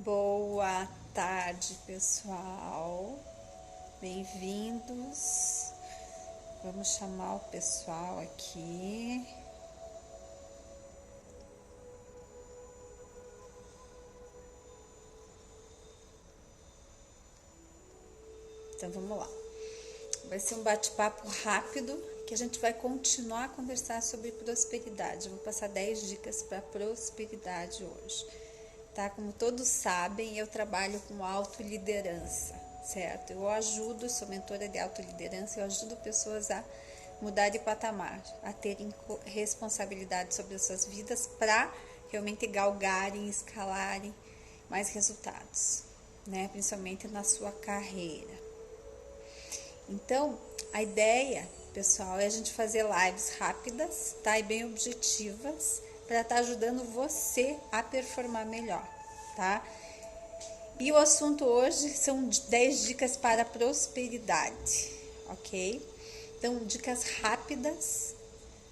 Boa tarde, pessoal. Bem-vindos. Vamos chamar o pessoal aqui. Então vamos lá. Vai ser um bate-papo rápido que a gente vai continuar a conversar sobre prosperidade. Eu vou passar 10 dicas para prosperidade hoje. Tá? Como todos sabem, eu trabalho com autoliderança, certo? Eu ajudo, sou mentora de autoliderança, eu ajudo pessoas a mudar de patamar, a terem responsabilidade sobre as suas vidas para realmente galgarem, escalarem mais resultados, né? Principalmente na sua carreira. Então, a ideia, pessoal, é a gente fazer lives rápidas, tá? E bem objetivas, para estar ajudando você a performar melhor, tá? E o assunto hoje são 10 dicas para prosperidade, ok? Então, dicas rápidas,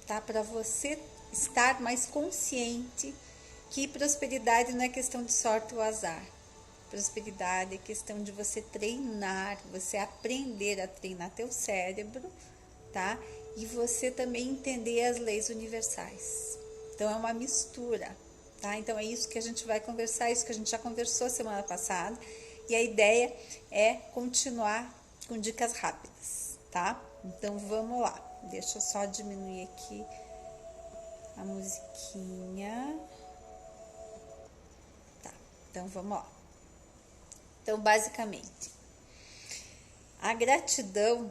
tá? Para você estar mais consciente que prosperidade não é questão de sorte ou azar. Prosperidade é questão de você treinar, você aprender a treinar teu cérebro, tá? E você também entender as leis universais. Então, é uma mistura, tá? Então, é isso que a gente vai conversar, isso que a gente já conversou semana passada. E a ideia é continuar com dicas rápidas, tá? Então, vamos lá. Deixa eu só diminuir aqui a musiquinha. Tá, então vamos lá. Então, basicamente, a gratidão,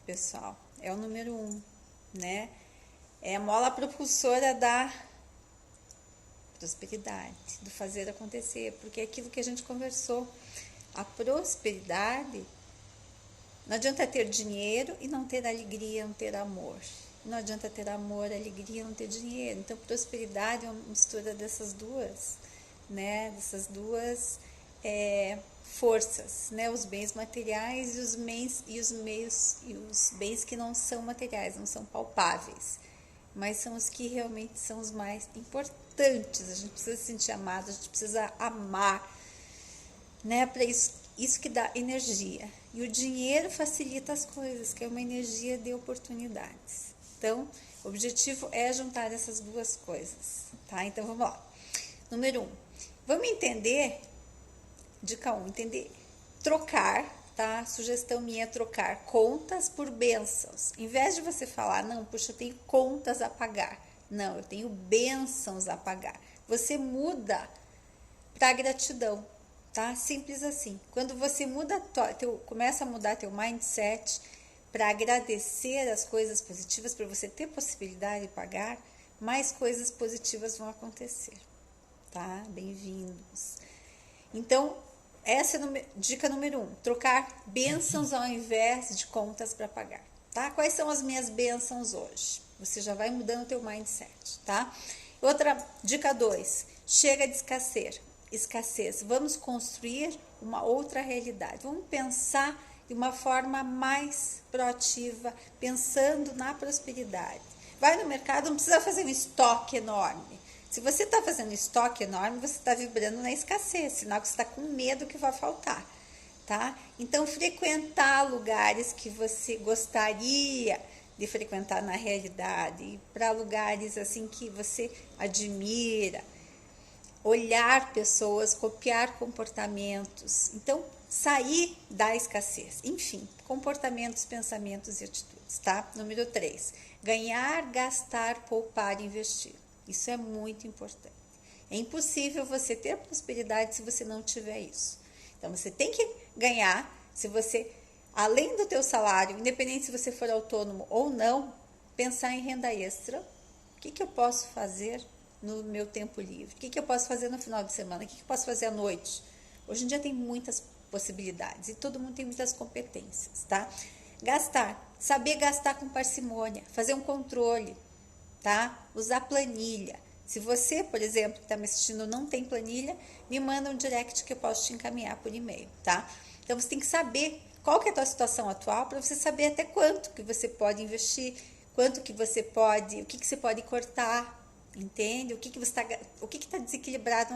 pessoal, é o número 1, né? É a mola propulsora da prosperidade, do fazer acontecer, porque é aquilo que a gente conversou. A prosperidade, não adianta ter dinheiro e não ter alegria, não ter amor. Não adianta ter amor, alegria, não ter dinheiro. Então, prosperidade é uma mistura dessas duas, né? Dessas duas forças, né? Os bens materiais e os bens que não são materiais, não são palpáveis, mas são os que realmente são os mais importantes. A gente precisa se sentir amado, a gente precisa amar, né? Para isso que dá energia. E o dinheiro facilita as coisas, que é uma energia de oportunidades. Então, o objetivo é juntar essas duas coisas, tá? Então, vamos lá. Número 1. Vamos entender, dica 1, entender, trocar, tá? Sugestão minha é trocar contas por bênçãos. Em vez de você falar, não, puxa, eu tenho contas a pagar. Não, eu tenho bênçãos a pagar. Você muda para gratidão, tá? Simples assim. Quando você começa a mudar teu mindset para agradecer as coisas positivas, para você ter possibilidade de pagar, mais coisas positivas vão acontecer, tá? Bem-vindos. Então, essa é dica número 1, trocar bênçãos ao invés de contas para pagar, tá? Quais são as minhas bênçãos hoje? Você já vai mudando o teu mindset, tá? Outra, dica 2, chega de escassez. Vamos construir uma outra realidade. Vamos pensar de uma forma mais proativa, pensando na prosperidade. Vai no mercado, não precisa fazer um estoque enorme. Se você está fazendo estoque enorme, você está vibrando na escassez, sinal que você está com medo que vai faltar, tá? Então, frequentar lugares que você gostaria de frequentar na realidade, ir para lugares assim que você admira, olhar pessoas, copiar comportamentos. Então, sair da escassez. Enfim, comportamentos, pensamentos e atitudes, tá? Número 3, ganhar, gastar, poupar e investir. Isso é muito importante. É impossível você ter prosperidade se você não tiver isso. Então, você tem que ganhar, se você, além do teu salário, independente se você for autônomo ou não, pensar em renda extra. O que eu posso fazer no meu tempo livre? O que eu posso fazer no final de semana? O que eu posso fazer à noite? Hoje em dia tem muitas possibilidades e todo mundo tem muitas competências, tá? Gastar, saber gastar com parcimônia, fazer um controle, tá? Usar planilha. Se você, por exemplo, que está me assistindo não tem planilha, me manda um direct que eu posso te encaminhar por e-mail, tá? Então, você tem que saber qual que é a tua situação atual para você saber até quanto que você pode investir, quanto que você pode, o que você pode cortar, Entende? O que está desequilibrado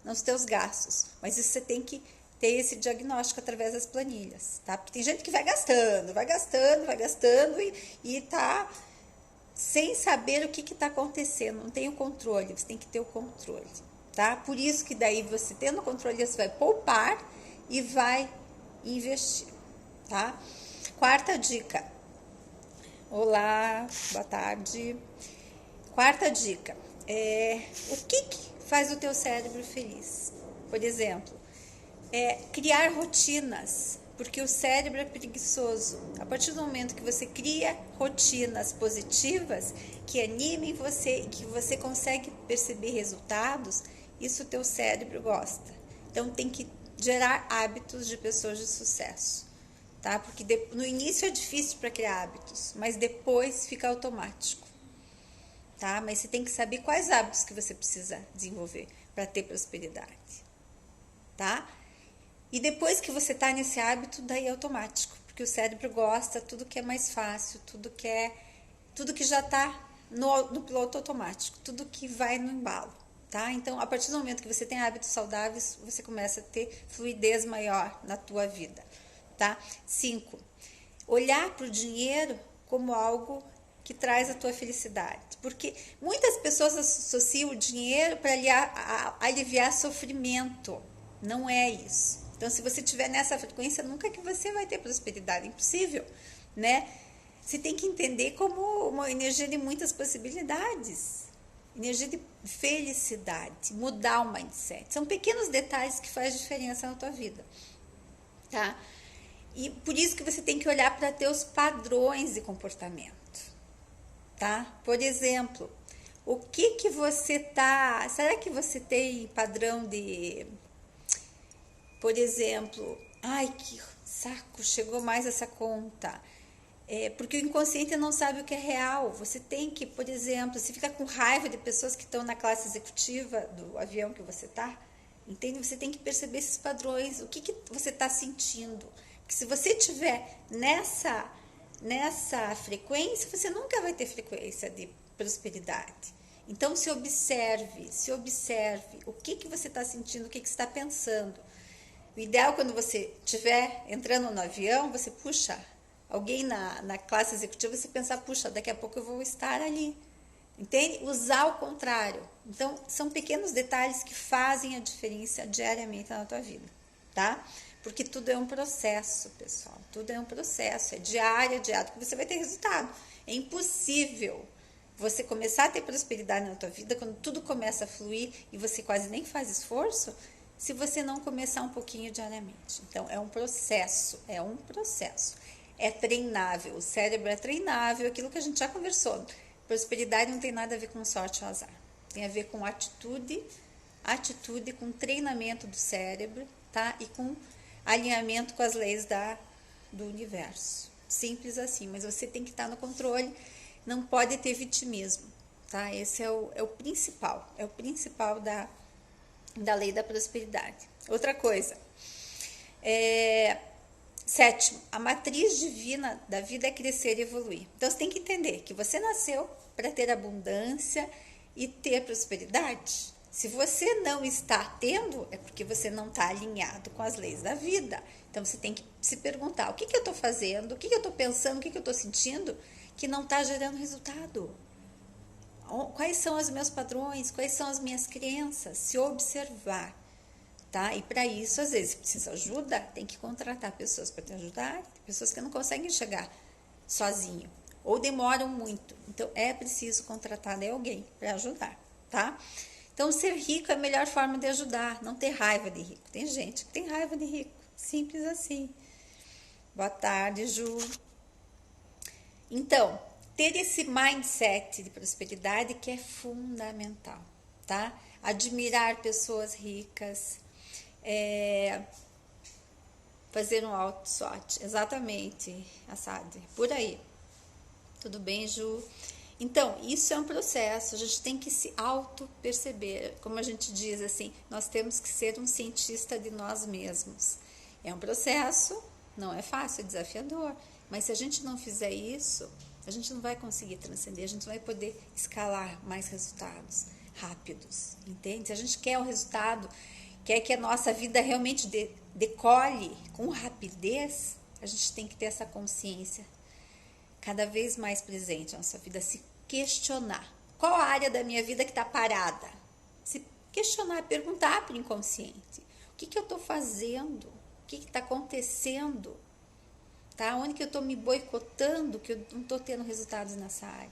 nos teus gastos. Mas isso você tem que ter esse diagnóstico através das planilhas, tá? Porque tem gente que vai gastando e tá sem saber o que está acontecendo, não tem o controle, você tem que ter o controle, tá? Por isso que daí você tendo o controle, você vai poupar e vai investir, tá? Quarta dica. Olá, boa tarde. Quarta dica. O que faz o teu cérebro feliz? Por exemplo, criar rotinas, porque o cérebro é preguiçoso. A partir do momento que você cria rotinas positivas, que animem você e que você consegue perceber resultados, isso o teu cérebro gosta. Então tem que gerar hábitos de pessoas de sucesso, tá? Porque no início é difícil para criar hábitos, mas depois fica automático, tá? Mas você tem que saber quais hábitos que você precisa desenvolver para ter prosperidade, tá? E depois que você está nesse hábito, daí é automático, porque o cérebro gosta tudo que é mais fácil, tudo que já está no piloto automático, tudo que vai no embalo, tá? Então, a partir do momento que você tem hábitos saudáveis, você começa a ter fluidez maior na tua vida, tá? 5. Olhar para o dinheiro como algo que traz a tua felicidade, porque muitas pessoas associam o dinheiro para aliviar sofrimento. Não é isso. Então, se você estiver nessa frequência, nunca que você vai ter prosperidade, impossível, né? Você tem que entender como uma energia de muitas possibilidades, energia de felicidade, mudar o mindset. São pequenos detalhes que fazem diferença na tua vida, tá? E por isso que você tem que olhar para teus padrões de comportamento, tá? Por exemplo, o que você tá... Será que você tem padrão de... Por exemplo, ai, que saco, chegou mais essa conta. Porque o inconsciente não sabe o que é real. Você tem que, por exemplo, se fica com raiva de pessoas que estão na classe executiva do avião que você está, entende? Você tem que perceber esses padrões, o que você está sentindo. Porque se você estiver nessa frequência, você nunca vai ter frequência de prosperidade. Então, se observe o que você está sentindo, o que você está pensando. O ideal, quando você estiver entrando no avião, você puxa alguém na classe executiva, você pensar, puxa, daqui a pouco eu vou estar ali. Entende? Usar o contrário. Então, são pequenos detalhes que fazem a diferença diariamente na tua vida, tá? Porque tudo é um processo, pessoal. Tudo é um processo. É diário, que você vai ter resultado. É impossível você começar a ter prosperidade na tua vida quando tudo começa a fluir e você quase nem faz esforço, se você não começar um pouquinho diariamente. Então, é um processo. É treinável. O cérebro é treinável, aquilo que a gente já conversou. Prosperidade não tem nada a ver com sorte ou azar. Tem a ver com atitude, com treinamento do cérebro, tá? E com alinhamento com as leis do universo. Simples assim, mas você tem que estar no controle, não pode ter vitimismo, tá? Esse é o principal, da lei da prosperidade. Outra coisa, 7, a matriz divina da vida é crescer e evoluir. Então, você tem que entender que você nasceu para ter abundância e ter prosperidade. Se você não está tendo, é porque você não está alinhado com as leis da vida. Então, você tem que se perguntar, o que eu estou fazendo, o que eu estou pensando, o que eu estou sentindo que não está gerando resultado? Quais são os meus padrões, quais são as minhas crenças? Se observar. Tá? E para isso, às vezes, precisa ajuda, tem que contratar pessoas para te ajudar, pessoas que não conseguem chegar sozinho, ou demoram muito. Então, é preciso contratar alguém para ajudar, tá? Então, ser rico é a melhor forma de ajudar, não ter raiva de rico. Tem gente que tem raiva de rico, simples assim. Boa tarde, Ju. Então, ter esse mindset de prosperidade que é fundamental, tá? Admirar pessoas ricas, fazer um auto-sorte, exatamente, Assad, por aí. Tudo bem, Ju? Então, isso é um processo, a gente tem que se auto-perceber, como a gente diz assim, nós temos que ser um cientista de nós mesmos. É um processo, não é fácil, é desafiador, mas se a gente não fizer isso, a gente não vai conseguir transcender, a gente não vai poder escalar mais resultados rápidos, entende? Se a gente quer o resultado, quer que a nossa vida realmente decole com rapidez, a gente tem que ter essa consciência cada vez mais presente na nossa vida, se questionar. Qual a área da minha vida que está parada? Se questionar, perguntar para o inconsciente. O que eu estou fazendo? O que está acontecendo? Tá? Onde que eu estou me boicotando, que eu não estou tendo resultados nessa área?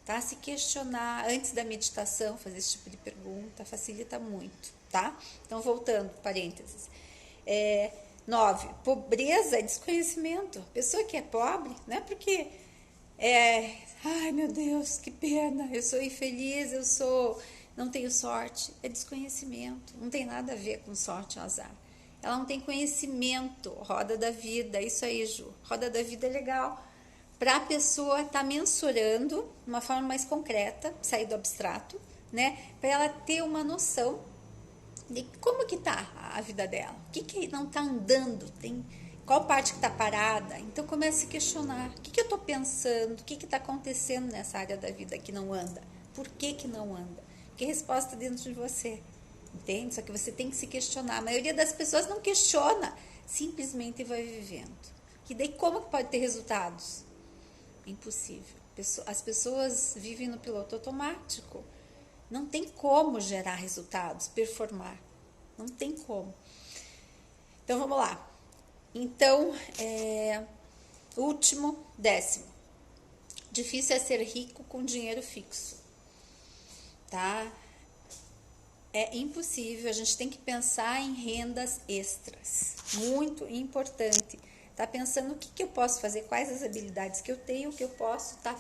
Tá? Se questionar antes da meditação, fazer esse tipo de pergunta, facilita muito. Tá? Então, voltando, parênteses. 9. Pobreza é desconhecimento. A pessoa que é pobre, não é porque ai meu Deus, que pena, eu sou infeliz, não tenho sorte. É desconhecimento, não tem nada a ver com sorte ou azar. Ela não tem conhecimento, roda da vida, isso aí, Ju. Roda da vida é legal para a pessoa estar mensurando de uma forma mais concreta, sair do abstrato, né? Para ela ter uma noção de como que tá a vida dela, o que não tá andando, qual parte que tá parada. Então começa a se questionar, o que eu tô pensando, o que tá acontecendo nessa área da vida que não anda, por que não anda, que resposta dentro de você, entende? Só que você tem que se questionar. A maioria das pessoas não questiona, simplesmente vai vivendo. E daí como que pode ter resultados? Impossível. As pessoas vivem no piloto automático. Não tem como gerar resultados, performar. Não tem como. Então, vamos lá. Então, último, 10º. Difícil é ser rico com dinheiro fixo. Tá? É impossível. A gente tem que pensar em rendas extras. Muito importante. Tá pensando o que eu posso fazer, quais as habilidades que eu tenho, que eu posso estar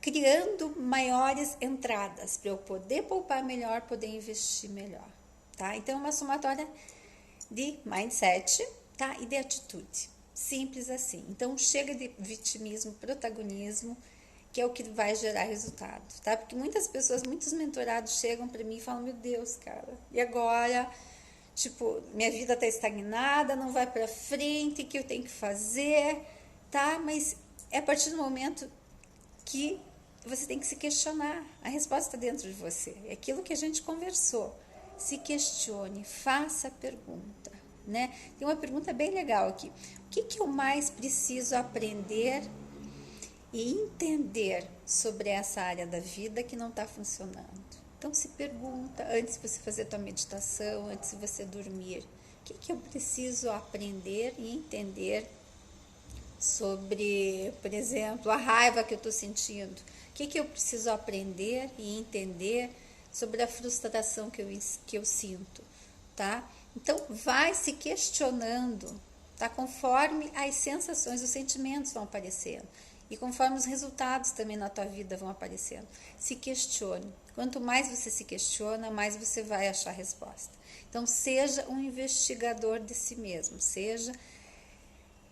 criando maiores entradas para eu poder poupar melhor, poder investir melhor, tá? Então, é uma somatória de mindset, tá? E de atitude. Simples assim. Então, chega de vitimismo, protagonismo, que é o que vai gerar resultado, tá? Porque muitas pessoas, muitos mentorados chegam para mim e falam, meu Deus, cara, e agora? Tipo, minha vida tá estagnada, não vai para frente, o que eu tenho que fazer, tá? Mas é a partir do momento que você tem que se questionar. A resposta está dentro de você. É aquilo que a gente conversou. Se questione, faça a pergunta, né? Tem uma pergunta bem legal aqui. O que eu mais preciso aprender e entender sobre essa área da vida que não está funcionando? Então, se pergunta antes de você fazer a tua meditação, antes de você dormir. O que eu preciso aprender e entender sobre, por exemplo, a raiva que eu estou sentindo? O que eu preciso aprender e entender sobre a frustração que eu sinto, tá? Então, vai se questionando, tá? Conforme as sensações, os sentimentos vão aparecendo e conforme os resultados também na tua vida vão aparecendo. Se questione. Quanto mais você se questiona, mais você vai achar a resposta. Então, seja um investigador de si mesmo, seja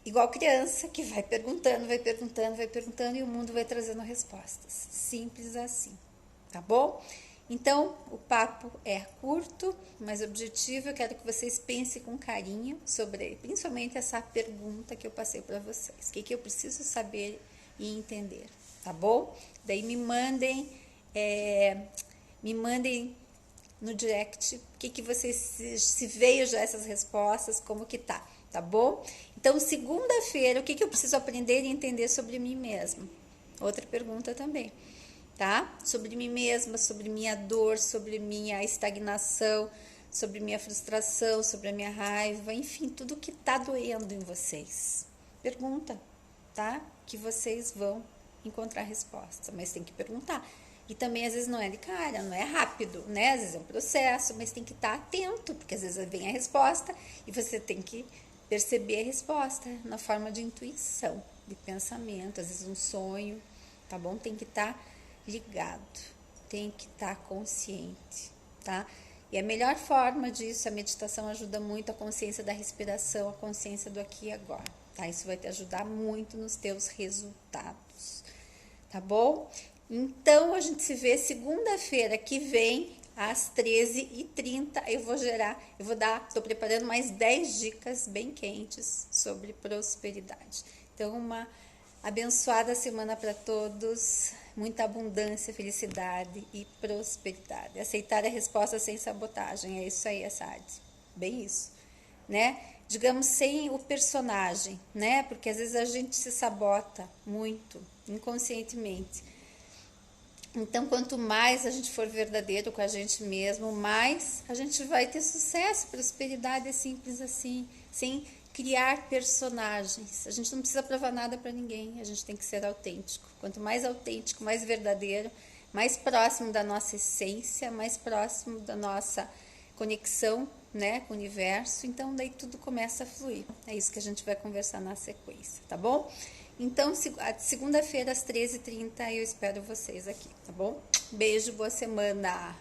igual criança que vai perguntando e o mundo vai trazendo respostas. Simples assim, tá bom? Então, o papo é curto, mas objetivo. Eu quero que vocês pensem com carinho sobre, principalmente essa pergunta que eu passei para vocês. O que eu preciso saber e entender, tá bom? Daí me mandem no direct o que vocês, se veio já essas respostas, como que tá bom? Então, segunda-feira, o que eu preciso aprender e entender sobre mim mesma? Outra pergunta também, tá? Sobre mim mesma, sobre minha dor, sobre minha estagnação, sobre minha frustração, sobre a minha raiva, enfim, tudo que tá doendo em vocês. Pergunta, tá? Que vocês vão encontrar resposta, mas tem que perguntar. E também, às vezes, não é de cara, não é rápido, né? Às vezes é um processo, mas tem que estar atento, porque às vezes vem a resposta e você tem que perceber a resposta na forma de intuição, de pensamento, às vezes um sonho, tá bom? Tem que estar ligado, tem que estar consciente, tá? E a melhor forma disso, a meditação ajuda muito a consciência da respiração, a consciência do aqui e agora, tá? Isso vai te ajudar muito nos teus resultados, tá bom? Então, a gente se vê segunda-feira que vem, às 13h30, estou preparando mais 10 dicas bem quentes sobre prosperidade. Então, uma Abençoada semana para todos, muita abundância, felicidade e prosperidade. Aceitar a resposta sem sabotagem, é isso aí, Assad. Bem isso, né? Digamos, sem o personagem, né? Porque às vezes a gente se sabota muito, inconscientemente. Então, quanto mais a gente for verdadeiro com a gente mesmo, mais a gente vai ter sucesso. Prosperidade é simples assim, sem criar personagens. A gente não precisa provar nada para ninguém, a gente tem que ser autêntico. Quanto mais autêntico, mais verdadeiro, mais próximo da nossa essência, mais próximo da nossa conexão, né, com o universo, então daí tudo começa a fluir. É isso que a gente vai conversar na sequência, tá bom? Então, segunda-feira às 13h30 eu espero vocês aqui, tá bom? Beijo, boa semana!